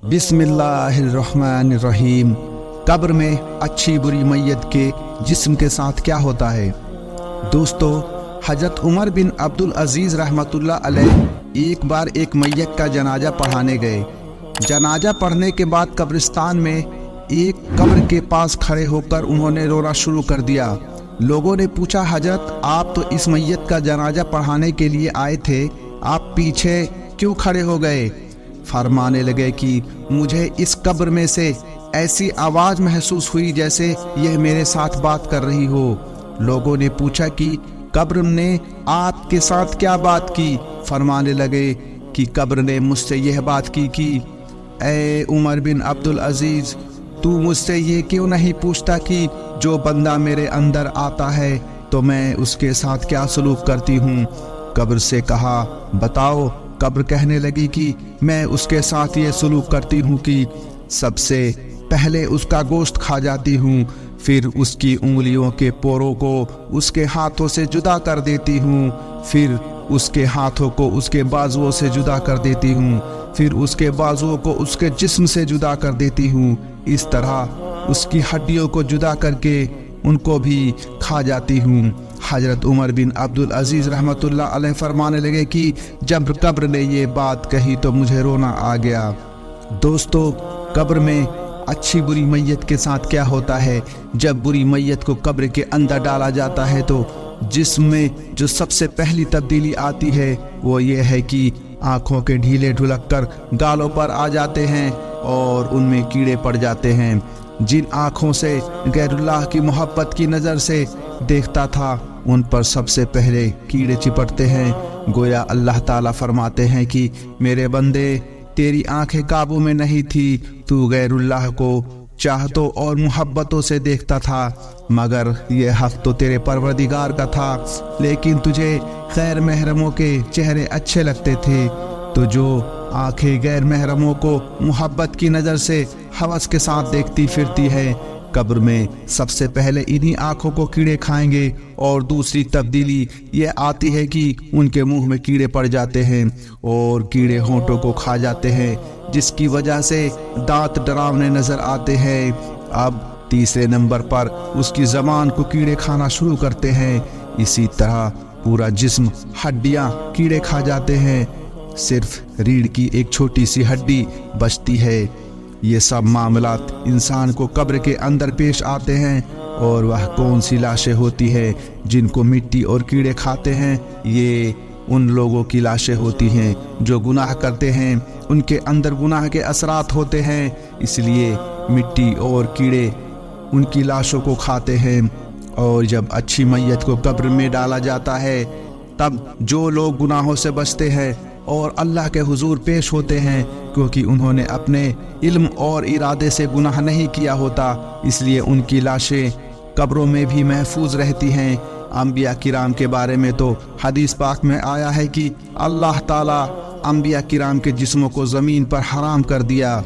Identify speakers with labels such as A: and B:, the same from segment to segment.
A: बिस्मिल्लाहिर्रहमानिर्रहीम। कब्र में अच्छी बुरी मैयत के जिस्म के साथ क्या होता है? दोस्तों, हजरत उमर बिन अब्दुल अजीज़ रहमतुल्लाह अलैह एक बार एक मैयत का जनाजा पढ़ाने गए। जनाजा पढ़ने के बाद कब्रिस्तान में एक कब्र के पास खड़े होकर उन्होंने रोना शुरू कर दिया। लोगों ने पूछा, हजरत आप तो इस मैयत का जनाजा पढ़ाने के लिए आए थे, आप पीछे क्यों खड़े हो गए? फरमाने लगे कि मुझे इस कब्र में से ऐसी आवाज़ महसूस हुई जैसे यह मेरे साथ बात कर रही हो। लोगों ने पूछा कि कब्र ने आपके साथ क्या बात की? फरमाने लगे कि कब्र ने मुझसे यह बात की कि ए उमर बिन अब्दुल अजीज़, तू मुझसे ये क्यों नहीं पूछता कि जो बंदा मेरे अंदर आता है तो मैं उसके साथ क्या सलूक करती हूँ? कब्र से कहा, बताओ। कब्र कहने लगी कि मैं उसके साथ ये सलूक करती हूँ कि सबसे पहले उसका गोश्त खा जाती हूँ, फिर उसकी उंगलियों के पोरों को उसके हाथों से जुदा कर देती हूँ, फिर उसके हाथों को उसके बाजुओं से जुदा कर देती हूँ, फिर उसके बाजुओं को उसके जिस्म से जुदा कर देती हूँ। इस तरह उसकी हड्डियों को जुदा करके उनको भी खा जाती हूँ। हजरत उमर बिन अब्दुल अजीज़ रहमतुल्लाह अलैह फरमाने लगे कि जब कब्र ने ये बात कही तो मुझे रोना आ गया। दोस्तों, कब्र में अच्छी बुरी मैयत के साथ क्या होता है? जब बुरी मैयत को कब्र के अंदर डाला जाता है तो जिस्म में जो सबसे पहली तब्दीली आती है वो ये है कि आँखों के ढीले ढुलक कर गालों पर आ जाते हैं और उनमें कीड़े पड़ जाते हैं। जिन आँखों से गैरुल्लाह की मोहब्बत की नज़र से देखता था उन पर सबसे पहले कीड़े चिपटते हैं। गोया अल्लाह ताला फरमाते हैं कि मेरे बंदे, तेरी आंखें काबू में नहीं थी, तू गैरुल्लाह को चाहतों और मोहब्बतों से देखता था, मगर ये हक तो तेरे परवरदिगार का था, लेकिन तुझे गैर महरमों के चेहरे अच्छे लगते थे। तो जो आंखें गैर महरमों को मोहब्बत की नज़र से हवस के साथ देखती फिरती है, कब्र में सबसे पहले इन्हीं आँखों को कीड़े खाएंगे। और दूसरी तब्दीली ये आती है कि उनके मुंह में कीड़े पड़ जाते हैं और कीड़े होंठों को खा जाते हैं, जिसकी वजह से दांत डरावने नज़र आते हैं। अब तीसरे नंबर पर उसकी ज़बान को कीड़े खाना शुरू करते हैं। इसी तरह पूरा जिस्म, हड्डियाँ कीड़े खा जाते हैं, सिर्फ रीढ़ की एक छोटी सी हड्डी बचती है। ये सब मामलात इंसान को कब्र के अंदर पेश आते हैं। और वह कौन सी लाशें होती हैं जिनको मिट्टी और कीड़े खाते हैं? ये उन लोगों की लाशें होती हैं जो गुनाह करते हैं, उनके अंदर गुनाह के असरात होते हैं, इसलिए मिट्टी और कीड़े उनकी लाशों को खाते हैं। और जब अच्छी मैयत को कब्र में डाला जाता है तब जो लोग गुनाहों से बचते हैं और अल्लाह के हुजूर पेश होते हैं, क्योंकि उन्होंने अपने इल्म और इरादे से गुनाह नहीं किया होता, इसलिए उनकी लाशें कब्रों में भी महफूज रहती हैं। अंबिया किराम के बारे में तो हदीस पाक में आया है कि अल्लाह ताला अंबिया किराम के जिस्मों को ज़मीन पर हराम कर दिया।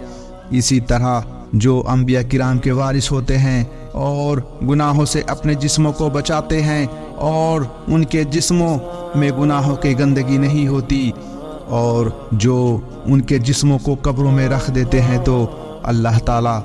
A: इसी तरह जो अंबिया किराम के वारिस होते हैं और गुनाहों से अपने जिस्मों को बचाते हैं और उनके जिस्मों में गुनाहों की गंदगी नहीं होती, और जो उनके जिस्मों को कब्रों में रख देते हैं तो अल्लाह ताला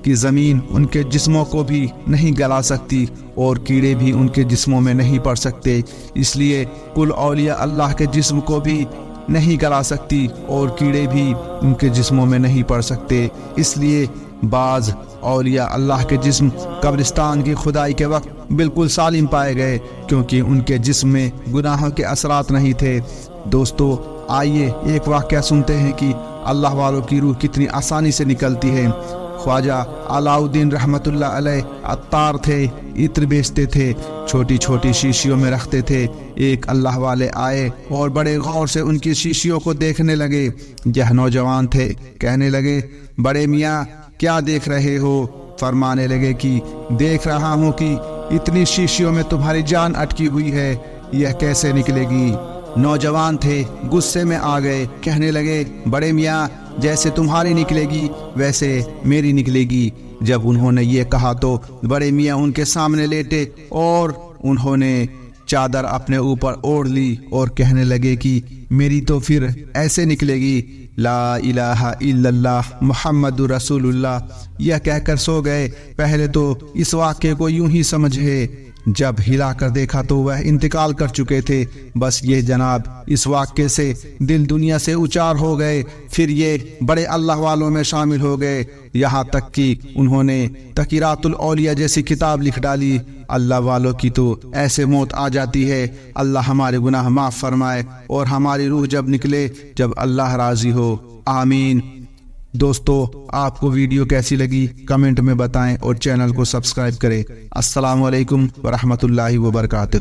A: की ज़मीन उनके जिस्मों को भी नहीं गला सकती और कीड़े भी उनके जिस्मों में नहीं पड़ सकते। इसलिए कुल औलिया अल्लाह के जिस्म को भी नहीं गला सकती और कीड़े भी उनके जिस्मों में नहीं पड़ सकते। इसलिए बाज़ औलिया अल्लाह के जिस्म कब्रिस्तान की खुदाई के वक्त बिल्कुल सालिम पाए गए, क्योंकि उनके जिस्म में गुनाहों के असरात नहीं थे। दोस्तों, आइए एक वाक़या सुनते हैं कि अल्लाह वालों की रूह कितनी आसानी से निकलती है। ख्वाजा अलाउद्दीन रहमतुल्लाह अलैह अत्तार थे, इत्र बेचते थे, छोटी छोटी शीशियों में रखते थे। एक अल्लाह वाले आए और बड़े गौर से उनकी शीशियों को देखने लगे। यह नौजवान थे, कहने लगे, बड़े मियाँ क्या देख रहे हो? फरमाने लगे कि देख रहा हूँ कि इतनी शीशियों में तुम्हारी जान अटकी हुई है, यह कैसे निकलेगी? नौजवान थे, गुस्से में आ गए, कहने लगे, बड़े मियाँ जैसे तुम्हारी निकलेगी वैसे मेरी निकलेगी। जब उन्होंने ये कहा तो बड़े मियाँ उनके सामने लेटे और उन्होंने चादर अपने ऊपर ओढ़ ली और कहने लगे कि मेरी तो फिर ऐसे निकलेगी لا الہ الا اللہ محمد رسول اللہ یہ کہہ کر سو گئے۔ پہلے تو اس واقعے کو یوں ہی سمجھے، جب ہلا کر دیکھا تو وہ انتقال کر چکے تھے۔ بس یہ جناب اس واقعے سے دل دنیا سے اچار ہو گئے، پھر یہ بڑے اللہ والوں میں شامل ہو گئے، یہاں تک کہ انہوں نے تذکرۃ الاولیاء جیسی کتاب لکھ ڈالی۔ اللہ والوں کی تو ایسے موت آ جاتی ہے، اللہ ہمارے گناہ معاف فرمائے اور ہماری روح جب نکلے جب اللہ راضی ہو، آمین۔ دوستو آپ کو ویڈیو کیسی لگی کمنٹ میں بتائیں اور چینل کو سبسکرائب کریں۔ السلام علیکم ورحمۃ اللہ وبرکاتہ۔